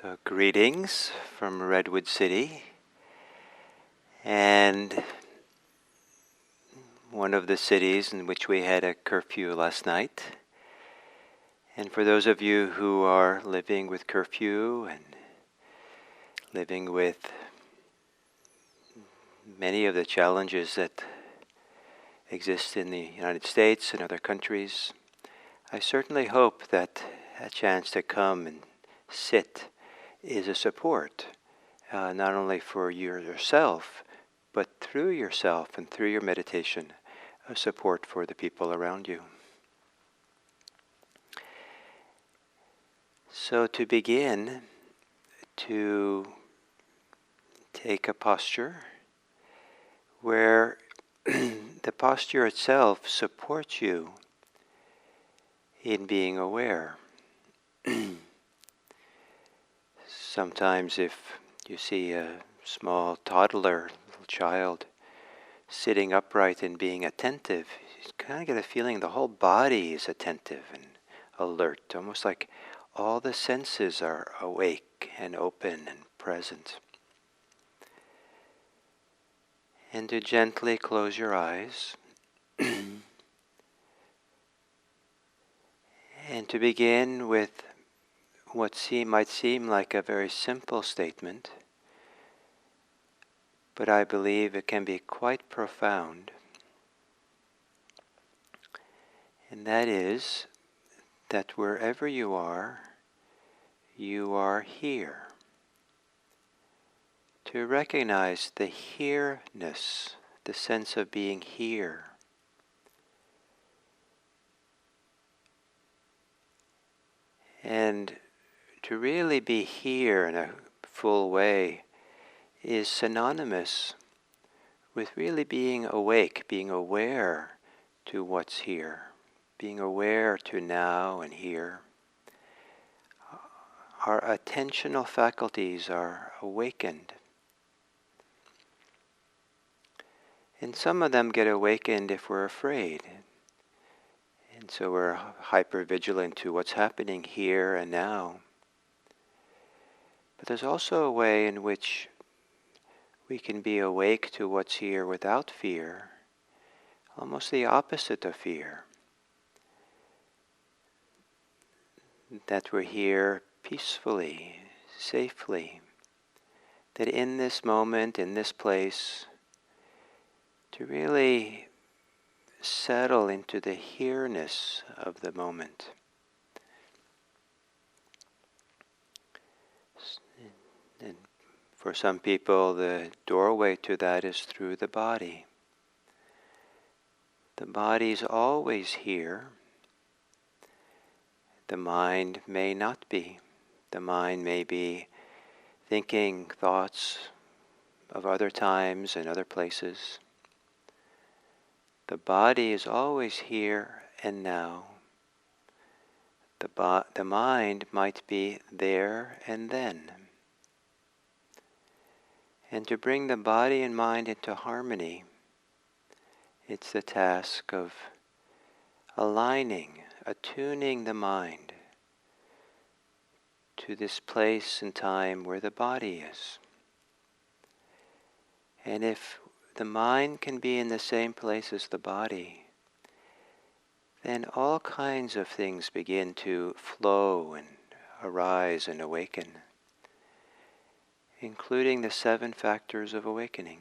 So greetings from Redwood City, and one of the cities in which we had a curfew last night. And for those of you who are living with curfew and living with many of the challenges that exist in the United States and other countries, I certainly hope that a chance to come and sit is a support, not only for yourself, but through yourself and through your meditation, a support for the people around you. So to begin, to take a posture where the posture itself supports you in being aware. Sometimes if you see a small toddler, little child, sitting upright and being attentive, you kind of get a feeling the whole body is attentive and alert, almost like all the senses are awake and open and present. And to gently close your eyes and to begin with what might seem like a very simple statement, but I believe it can be quite profound. And that is that wherever you are here. To recognize the here-ness, the sense of being here. And to really be here in a full way is synonymous with really being awake, being aware to what's here, being aware to now and here. Our attentional faculties are awakened. And some of them get awakened if we're afraid. And so we're hyper-vigilant to what's happening here and now. But there's also a way in which we can be awake to what's here without fear, almost the opposite of fear. That we're here peacefully, safely, that in this moment, in this place, to really settle into the here-ness of the moment. And for some people, the doorway to that is through the body. The body's always here. The mind may not be. The mind may be thinking thoughts of other times and other places. The body is always here and now. The mind might be there and then. And to bring the body and mind into harmony, it's the task of aligning, attuning the mind to this place and time where the body is. And if the mind can be in the same place as the body, then all kinds of things begin to flow and arise and awaken, including the 7 factors of awakening.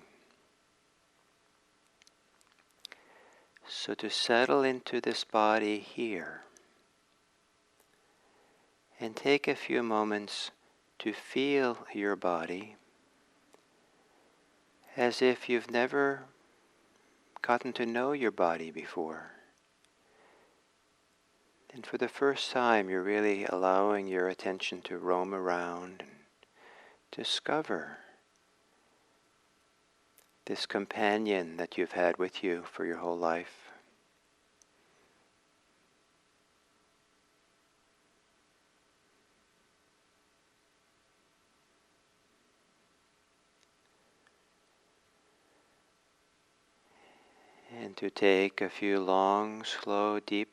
So to settle into this body here, and take a few moments to feel your body as if you've never gotten to know your body before. And for the first time, you're really allowing your attention to roam around and discover this companion that you've had with you for your whole life. And to take a few long, slow, deep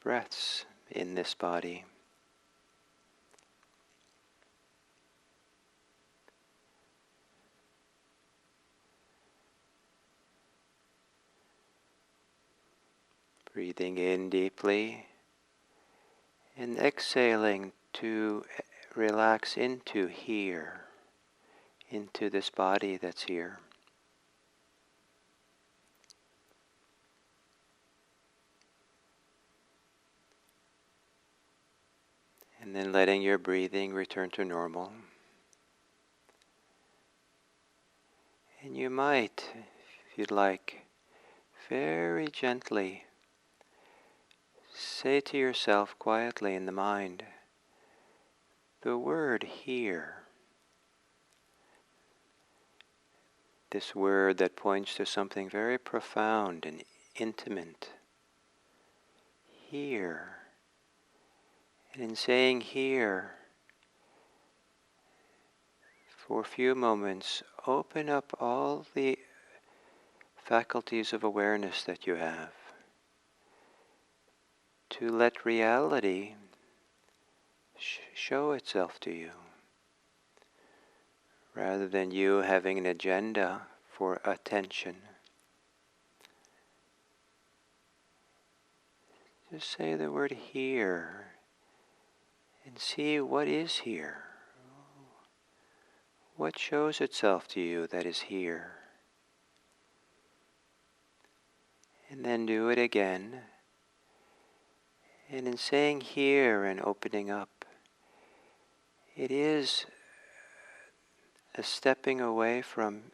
breaths in this body. Breathing in deeply and exhaling to relax into here, into this body that's here. And then letting your breathing return to normal. And you might, if you'd like, very gently say to yourself quietly in the mind, the word here. This word that points to something very profound and intimate. Here. And in saying here, for a few moments, open up all the faculties of awareness that you have to let reality show itself to you, rather than you having an agenda for attention. Just say the word here and see what is here. What shows itself to you that is here? And then do it again. And in saying here and opening up, it is a stepping away from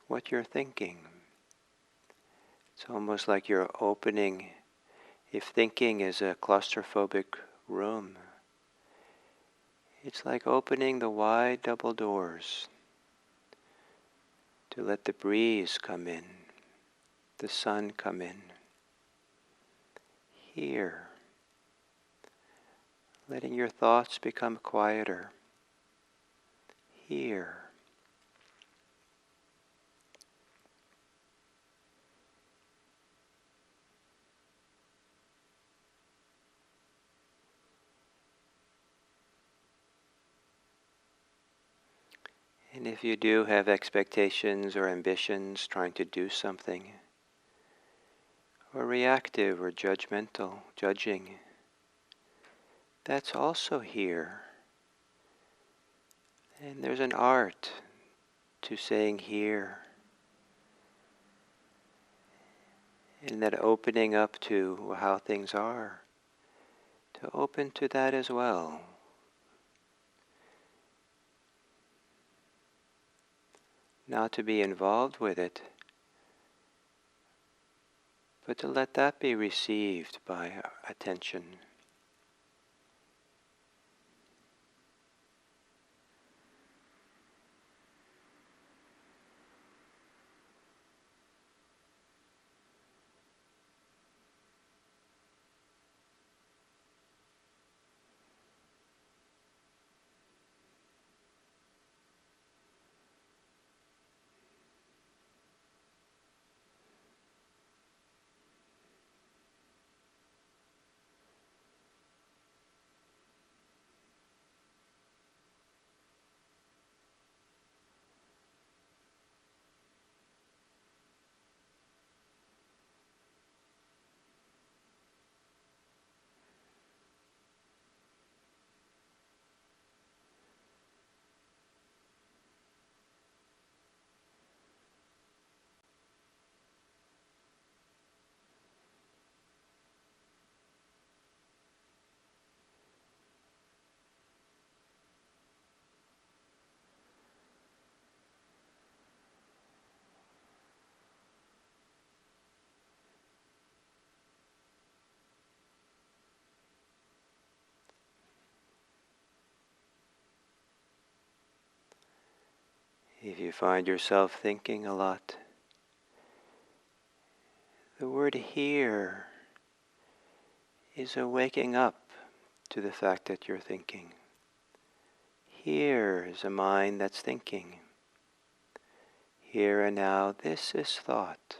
what you're thinking. It's almost like you're opening, if thinking is a claustrophobic room, it's like opening the wide double doors to let the breeze come in, the sun come in. Here, letting your thoughts become quieter. Here. And if you do have expectations or ambitions, trying to do something, or reactive or judgmental, judging, that's also here. And there's an art to saying here, and that opening up to how things are, to open to that as well. Not to be involved with it, but to let that be received by attention. If you find yourself thinking a lot, the word here is a waking up to the fact that you're thinking. Here is a mind that's thinking. Here and now, this is thought.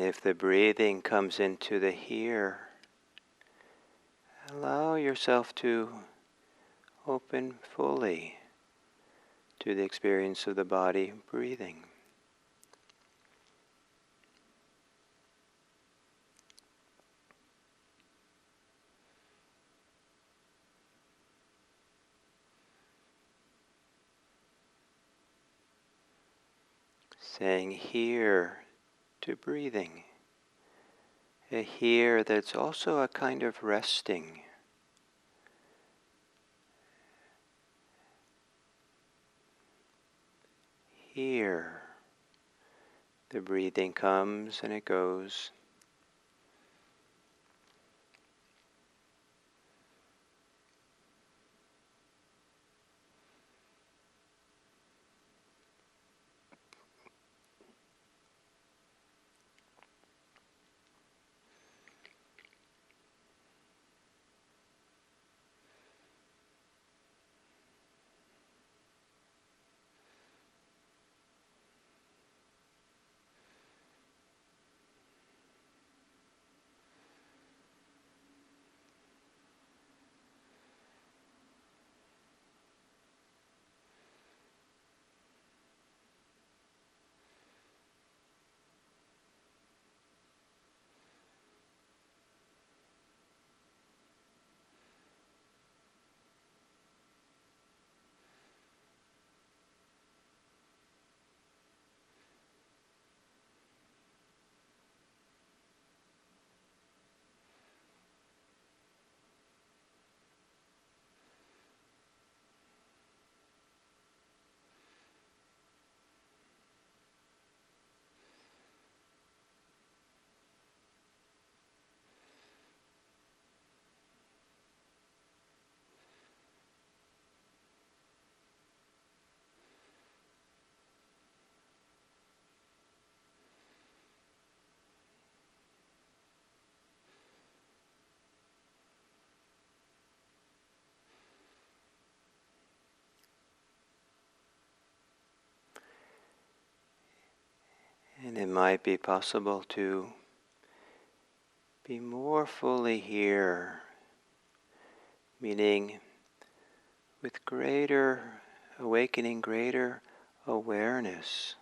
And if the breathing comes into the here, allow yourself to open fully to the experience of the body breathing. Saying here to breathing, a here that's also a kind of resting. Here, the breathing comes and it goes. And it might be possible to be more fully here, meaning with greater awakening, greater awareness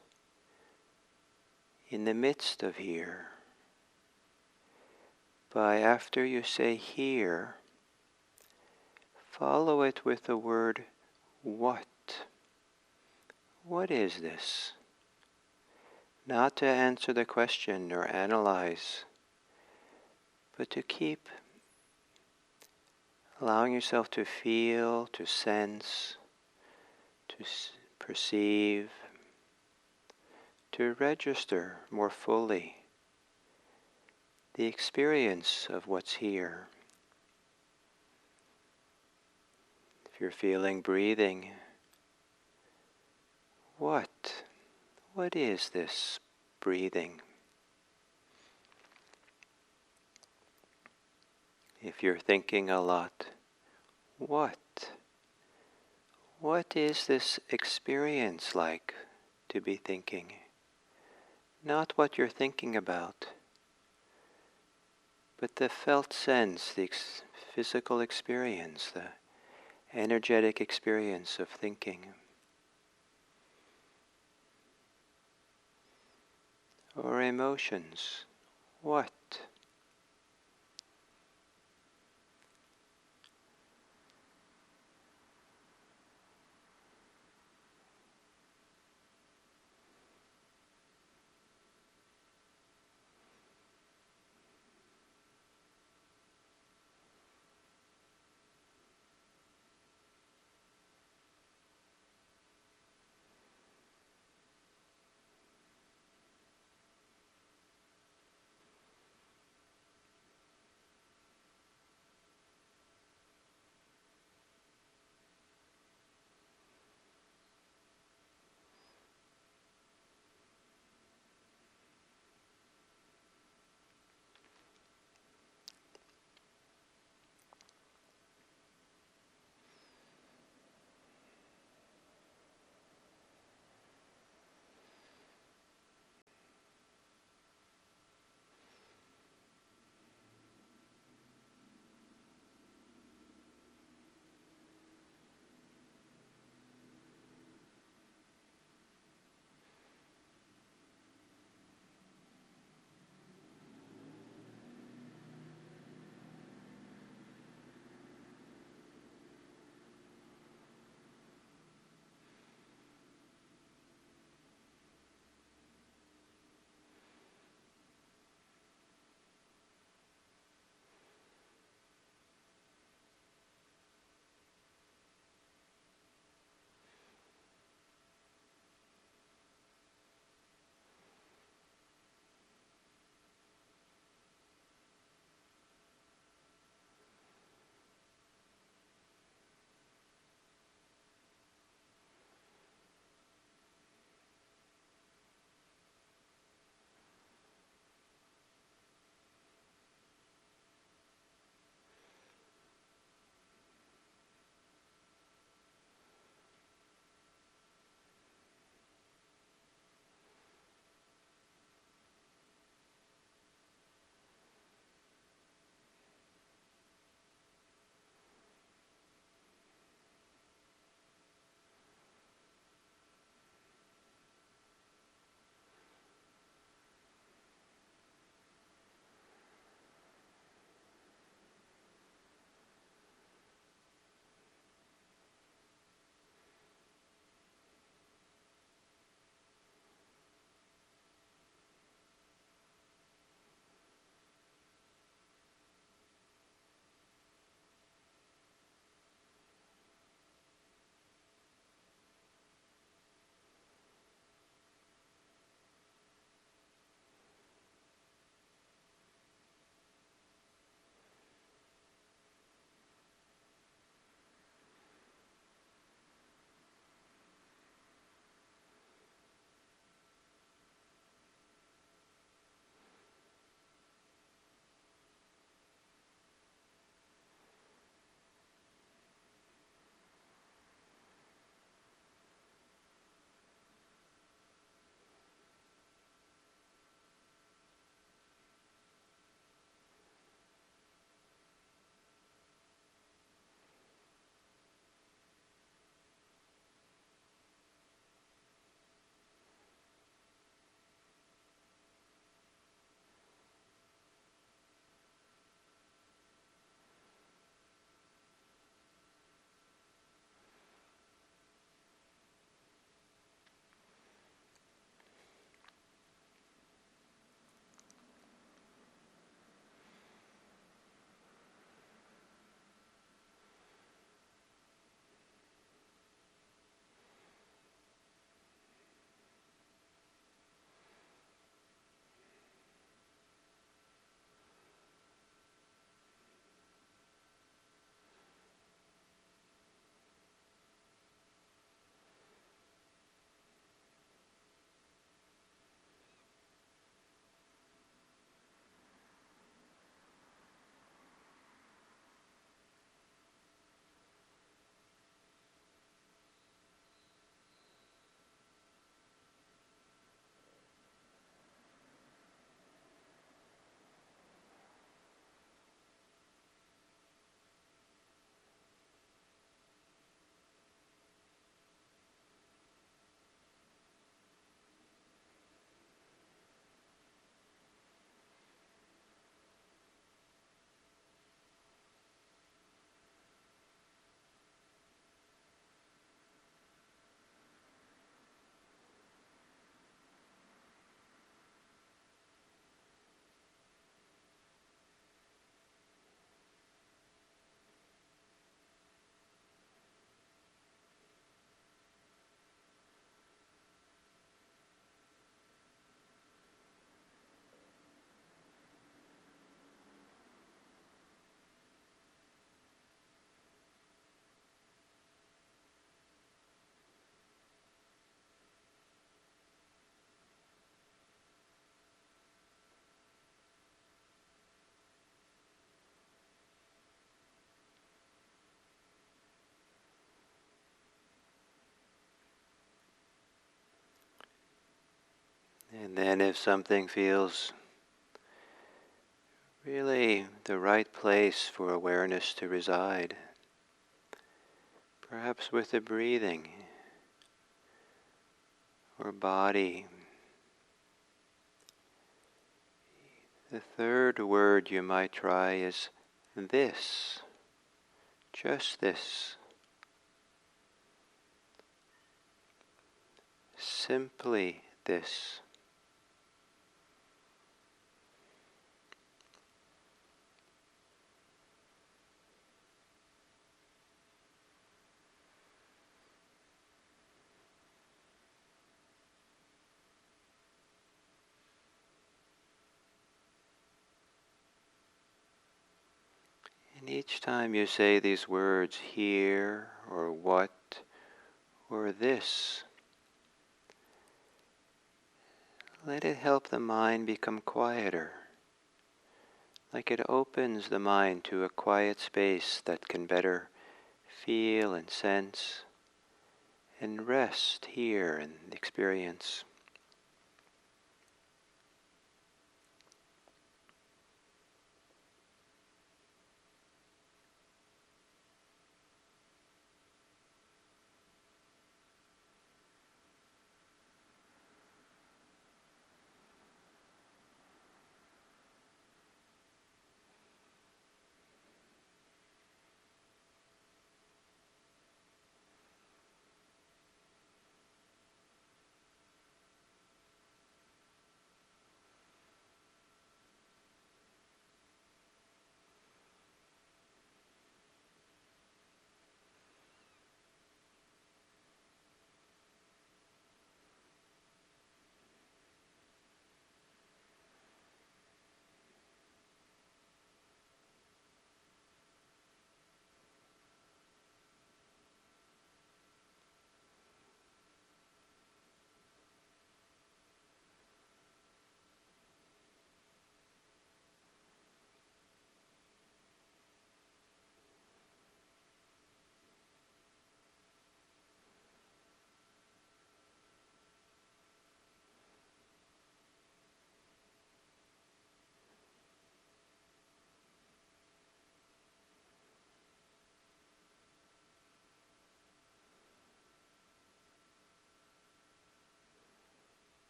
in the midst of here. By after you say here, follow it with the word what. What is this? Not to answer the question or analyze, but to keep allowing yourself to feel, to sense, to perceive, to register more fully the experience of what's here. If you're feeling breathing, what is this breathing? If you're thinking a lot, what is this experience like to be thinking? Not what you're thinking about, but the felt sense, the physical experience, the energetic experience of thinking. Or emotions, what? And then if something feels really the right place for awareness to reside, perhaps with the breathing or body, the third word you might try is this, just this, simply this. And each time you say these words, here, or what, or this, let it help the mind become quieter, like it opens the mind to a quiet space that can better feel and sense and rest here in the experience.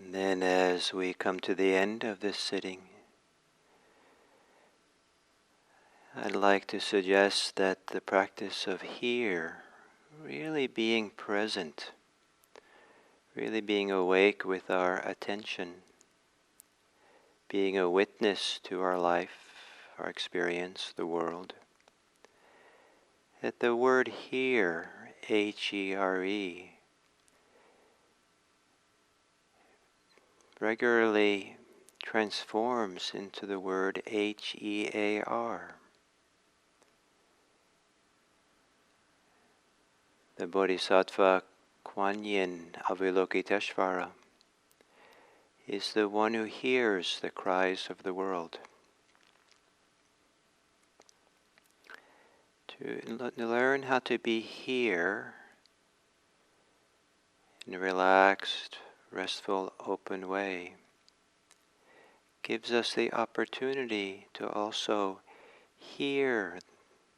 And then as we come to the end of this sitting, I'd like to suggest that the practice of here, really being present, really being awake with our attention, being a witness to our life, our experience, the world, that the word here, H-E-R-E, regularly transforms into the word H-E-A-R. The Bodhisattva Kuan Yin Avalokiteshvara is the one who hears the cries of the world. To learn how to be here in a relaxed, restful, open way gives us the opportunity to also hear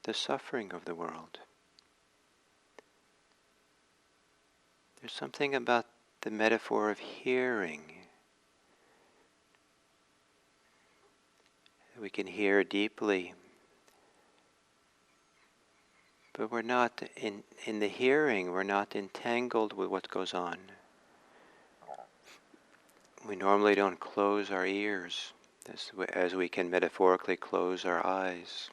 the suffering of the world. There's something about the metaphor of hearing. We can hear deeply, but we're not in the hearing, we're not entangled with what goes on. We normally don't close our ears as we can metaphorically close our eyes.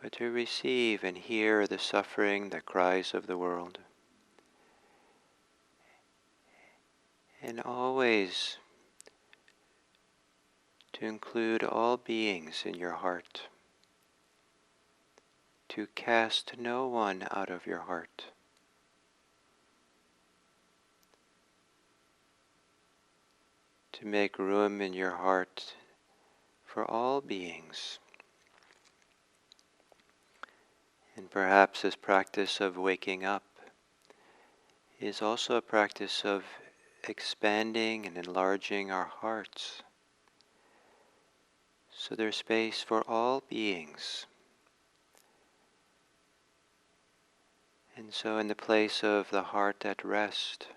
But to receive and hear the suffering, the cries of the world. And always to include all beings in your heart. To cast no one out of your heart. To make room in your heart for all beings. And perhaps this practice of waking up is also a practice of expanding and enlarging our hearts. So there's space for all beings. And so in the place of the heart at rest,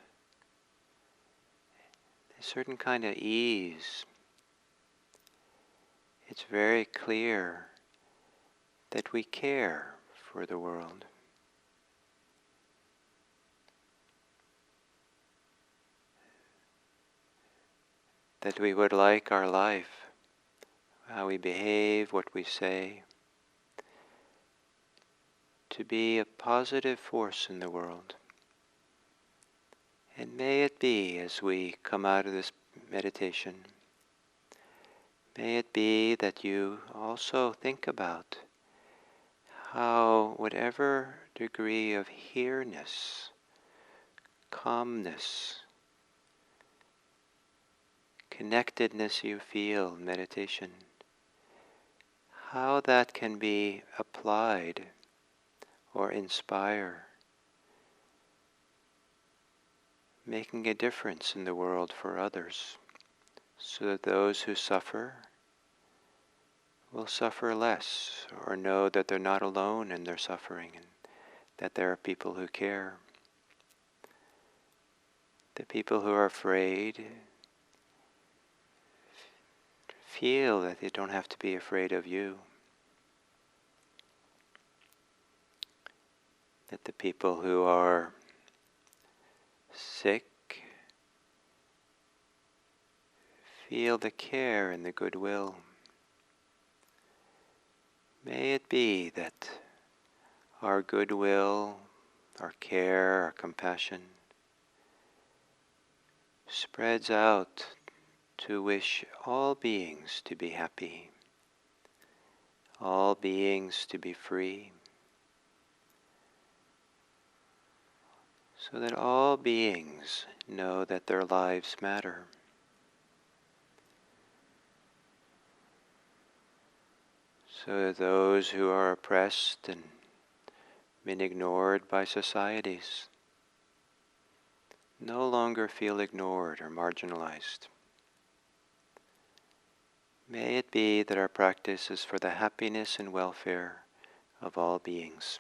a certain kind of ease. It's very clear that we care for the world. That we would like our life, how we behave, what we say, to be a positive force in the world. And may it be, as we come out of this meditation, may it be that you also think about how whatever degree of here-ness, calmness, connectedness you feel in meditation, how that can be applied or inspire, making a difference in the world for others, so that those who suffer will suffer less, or know that they're not alone in their suffering, and that there are people who care. The people who are afraid feel that they don't have to be afraid of you. That the people who are sick feel the care and the goodwill. May it be that our goodwill, our care, our compassion spreads out to wish all beings to be happy, all beings to be free, so that all beings know that their lives matter. So that those who are oppressed and been ignored by societies no longer feel ignored or marginalized. May it be that our practice is for the happiness and welfare of all beings.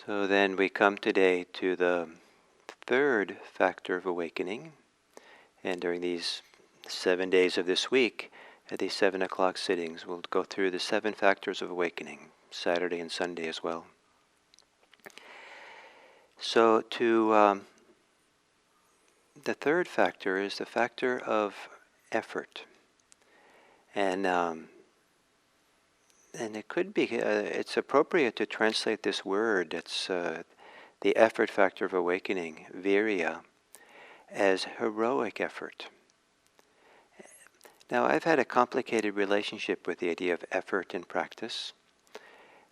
So then we come today to the third factor of awakening, and during these 7 days of this week, at these 7 o'clock sittings, we'll go through the 7 factors of awakening, Saturday and Sunday as well. So the third factor is the factor of effort, and it could be it's appropriate to translate this word. It's the effort factor of awakening, virya, as heroic effort. Now, I've had a complicated relationship with the idea of effort in practice,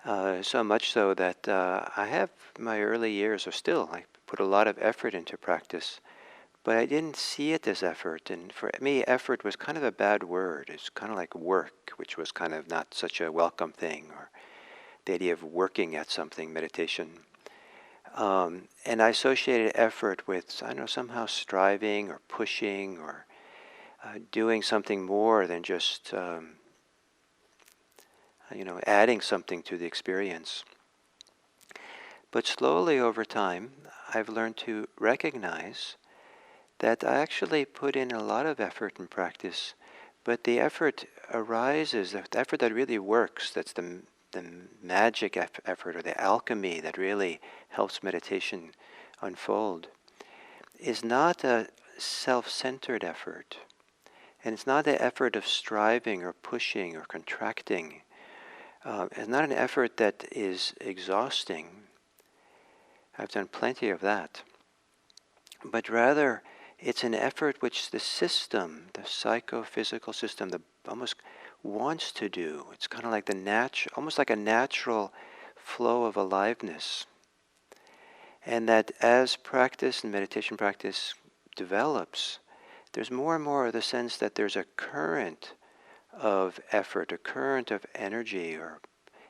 so much so that I have my early years, or still, I put a lot of effort into practice, but I didn't see it as effort. And for me, effort was kind of a bad word. It's kind of like work, which was kind of not such a welcome thing, or the idea of working at something, meditation. And I associated effort with, I don't know, somehow striving or pushing or doing something more than just, adding something to the experience. But slowly over time, I've learned to recognize that I actually put in a lot of effort in practice, but the effort arises, the effort that really works, that's the magic effort or the alchemy that really helps meditation unfold, is not a self-centered effort. And it's not the effort of striving or pushing or contracting. It's not an effort that is exhausting. I've done plenty of that. But rather, it's an effort which the system, the psychophysical system, almost wants to do. It's kind of like almost like a natural flow of aliveness. And that as practice and meditation practice develops, there's more and more of the sense that there's a current of effort, a current of energy or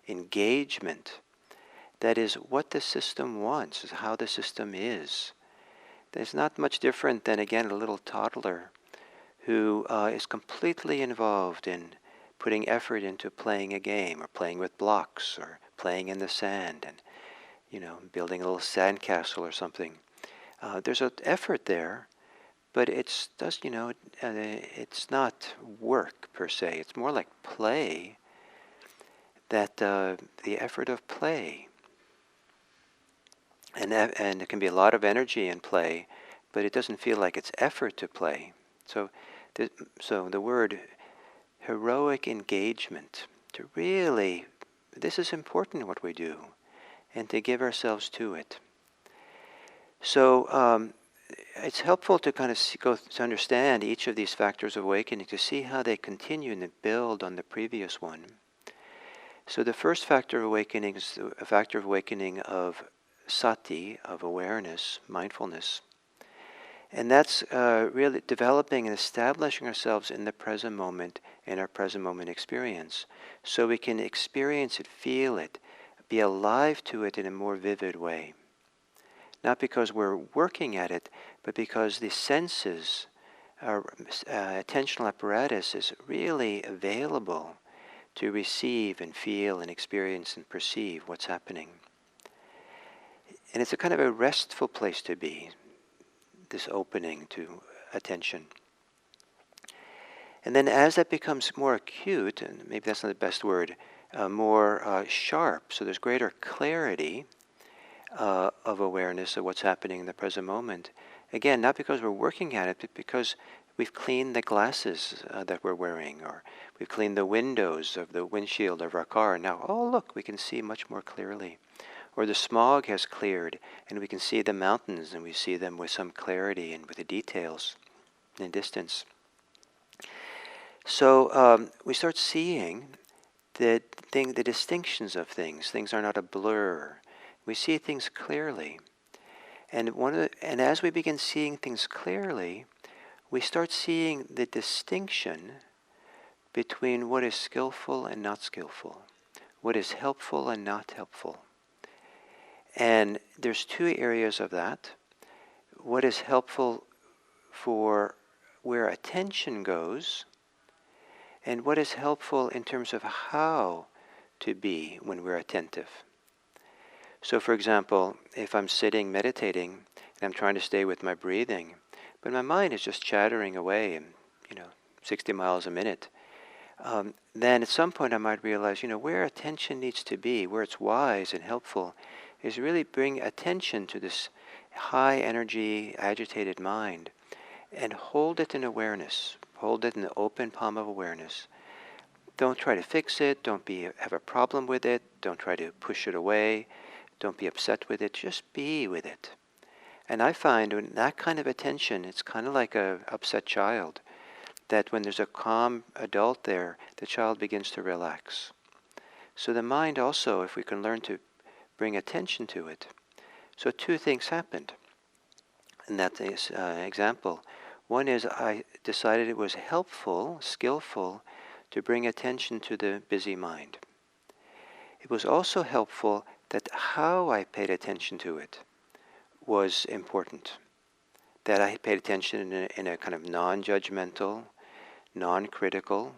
engagement that is what the system wants, is how the system is. It's not much different than, again, a little toddler who is completely involved in putting effort into playing a game or playing with blocks or playing in the sand and, building a little sandcastle or something. There's an effort there, but it's not work per se. It's more like play, that the effort of play. And it can be a lot of energy in play, but it doesn't feel like it's effort to play. So the word heroic engagement, to really, this is important what we do, and to give ourselves to it. So it's helpful to kind of to understand each of these factors of awakening, to see how they continue and build on the previous one. So the first factor of awakening is a factor of awakening of sati, of awareness, mindfulness. And that's really developing and establishing ourselves in the present moment, in our present moment experience, so we can experience it, feel it, be alive to it in a more vivid way. Not because we're working at it, but because the senses, our attentional apparatus is really available to receive and feel and experience and perceive what's happening. And it's a kind of a restful place to be, this opening to attention. And then as that becomes more acute, and maybe that's not the best word, more sharp, so there's greater clarity of awareness of what's happening in the present moment. Again, not because we're working at it, but because we've cleaned the glasses that we're wearing, or we've cleaned the windows of the windshield of our car. Now, oh look, we can see much more clearly. Or the smog has cleared, and we can see the mountains, and we see them with some clarity and with the details in distance. So we start seeing the distinctions of things. Things are not a blur. We see things clearly. And as we begin seeing things clearly, we start seeing the distinction between what is skillful and not skillful, what is helpful and not helpful. And there's two areas of that. What is helpful for where attention goes, and what is helpful in terms of how to be when we're attentive. So for example, if I'm sitting meditating and I'm trying to stay with my breathing, but my mind is just chattering away and, 60 miles a minute, then at some point I might realize, where attention needs to be, where it's wise and helpful, is really bring attention to this high energy, agitated mind and hold it in awareness. Hold it in the open palm of awareness. Don't try to fix it. Don't have a problem with it. Don't try to push it away. Don't be upset with it. Just be with it. And I find when that kind of attention, it's kind of like a upset child, that when there's a calm adult there, the child begins to relax. So the mind also, if we can learn to bring attention to it. So two things happened in that example. One is I decided it was helpful, skillful, to bring attention to the busy mind. It was also helpful that how I paid attention to it was important. That I paid attention in a kind of non-judgmental, non-critical,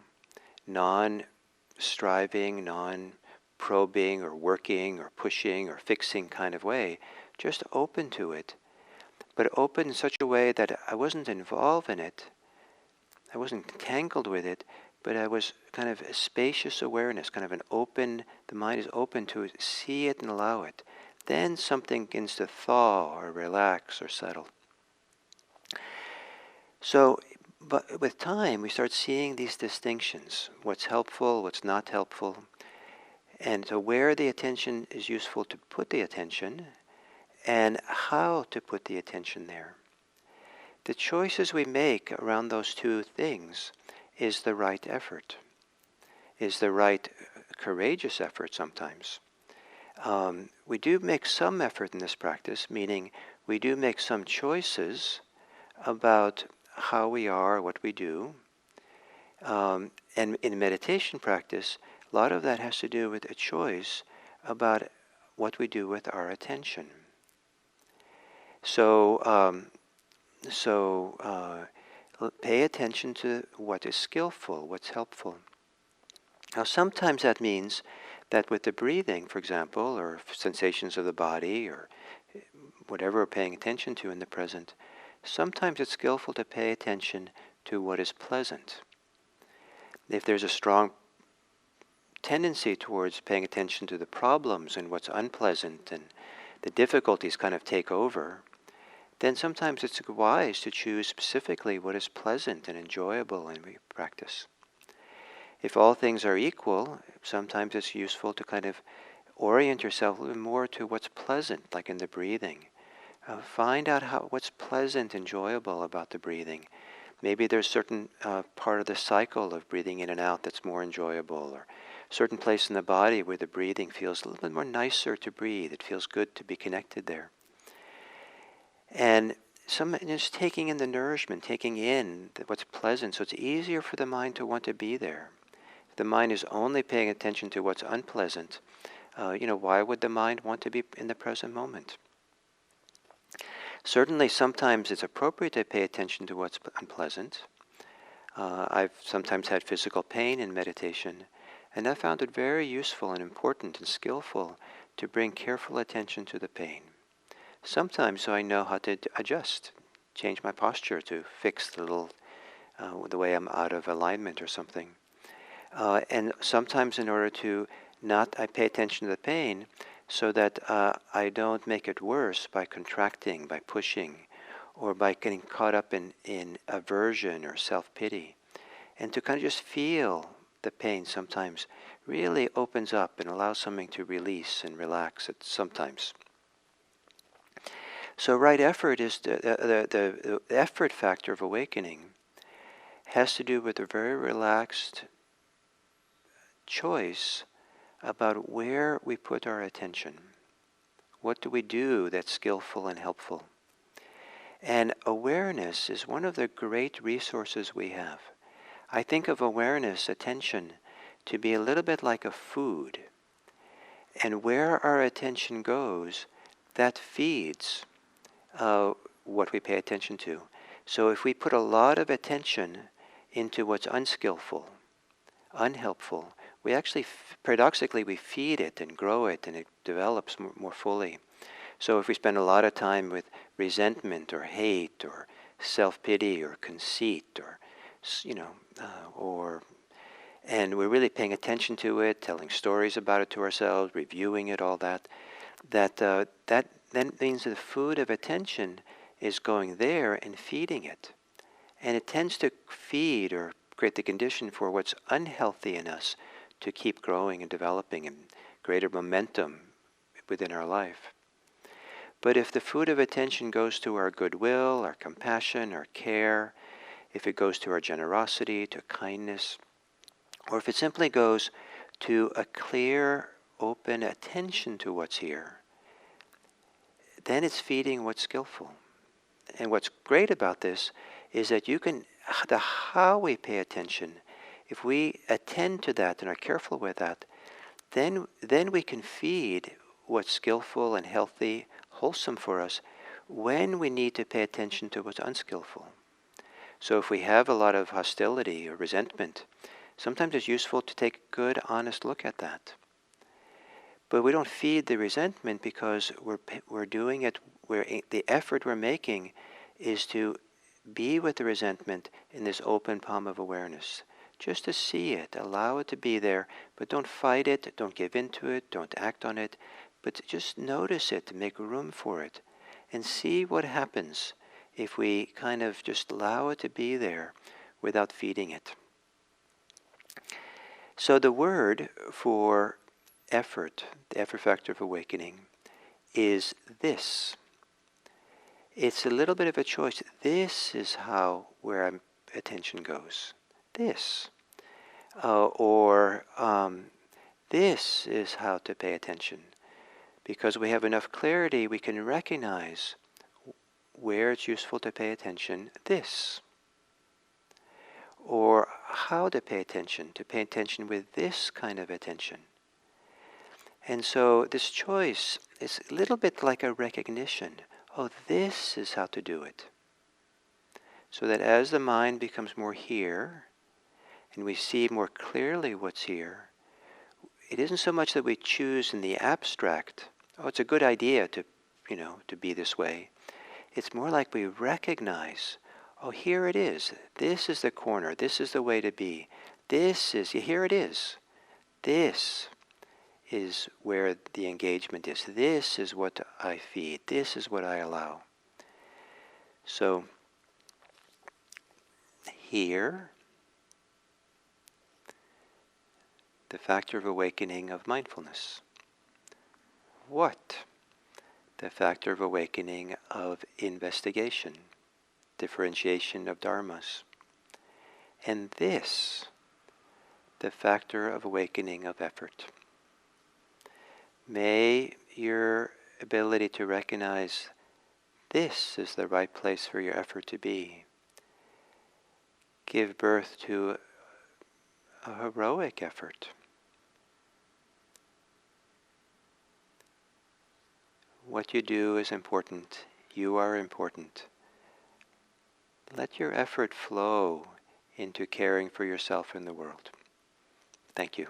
non-striving, non-probing or working or pushing or fixing kind of way, just open to it, but open in such a way that I wasn't involved in it, I wasn't entangled with it, but I was kind of a spacious awareness, kind of an open, the mind is open to see it and allow it. Then something begins to thaw or relax or settle. So, but with time, we start seeing these distinctions, what's helpful, what's not helpful, and so where the attention is useful to put the attention, and how to put the attention there. The choices we make around those two things is the right effort, is the right courageous effort sometimes. We do make some effort in this practice, meaning we do make some choices about how we are, what we do. And in meditation practice, a lot of that has to do with a choice about what we do with our attention. So pay attention to what is skillful, what's helpful. Now sometimes that means that with the breathing, for example, or sensations of the body, or whatever we're paying attention to in the present, sometimes it's skillful to pay attention to what is pleasant. If there's a strong tendency towards paying attention to the problems and what's unpleasant and the difficulties kind of take over, then sometimes it's wise to choose specifically what is pleasant and enjoyable in practice. If all things are equal, sometimes it's useful to kind of orient yourself a little more to what's pleasant, like in the breathing. Find out what's pleasant, enjoyable about the breathing. Maybe there's certain part of the cycle of breathing in and out that's more enjoyable, or certain place in the body where the breathing feels a little bit more nicer to breathe. It feels good to be connected there. And just taking in the nourishment, taking in what's pleasant, so it's easier for the mind to want to be there. If the mind is only paying attention to what's unpleasant, why would the mind want to be in the present moment? Certainly, sometimes it's appropriate to pay attention to what's unpleasant. I've sometimes had physical pain in meditation, and I found it very useful and important and skillful to bring careful attention to the pain. Sometimes I know how to adjust, change my posture to fix the way I'm out of alignment or something. And sometimes in order to I pay attention to the pain so that I don't make it worse by contracting, by pushing, or by getting caught up in aversion or self-pity. And to kind of just feel the pain sometimes really opens up and allows something to release and relax it sometimes. So right effort is the effort factor of awakening has to do with a very relaxed choice about where we put our attention. What do we do that's skillful and helpful? And awareness is one of the great resources we have. I think of awareness, attention, to be a little bit like a food. And where our attention goes, that feeds what we pay attention to. So if we put a lot of attention into what's unskillful, unhelpful, we actually, paradoxically, we feed it and grow it and it develops more fully. So if we spend a lot of time with resentment or hate or self-pity or conceit or, and we're really paying attention to it, telling stories about it to ourselves, reviewing it, all that, that then means that the food of attention is going there and feeding it. And it tends to feed or create the condition for what's unhealthy in us to keep growing and developing and greater momentum within our life. But if the food of attention goes to our goodwill, our compassion, our care, if it goes to our generosity, to kindness, or if it simply goes to a clear, open attention to what's here, then it's feeding what's skillful. And what's great about this is that how we pay attention, if we attend to that and are careful with that, then we can feed what's skillful and healthy, wholesome for us when we need to pay attention to what's unskillful. So if we have a lot of hostility or resentment, sometimes it's useful to take a good, honest look at that. But we don't feed the resentment because we're doing it where the effort we're making is to be with the resentment in this open palm of awareness. Just to see it, allow it to be there, but don't fight it, don't give in to it, don't act on it, but just notice it, make room for it, and see what happens if we kind of just allow it to be there without feeding it. So the word for effort, the effort factor of awakening, is this. It's a little bit of a choice. This is where our attention goes. This. This is how to pay attention. Because we have enough clarity, we can recognize where it's useful to pay attention. This. Or how to pay attention with this kind of attention. And so this choice is a little bit like a recognition. Oh, this is how to do it. So that as the mind becomes more here, and we see more clearly what's here, it isn't so much that we choose in the abstract, oh, it's a good idea to be this way. It's more like we recognize, oh, here it is. This is the corner. This is the way to be. Here it is. This is where the engagement is. This is what I feed. This is what I allow. So, here, the factor of awakening of mindfulness. What? The factor of awakening of investigation, differentiation of dharmas. And this, the factor of awakening of effort. May your ability to recognize this is the right place for your effort to be give birth to a heroic effort. What you do is important. You are important. Let your effort flow into caring for yourself and the world. Thank you.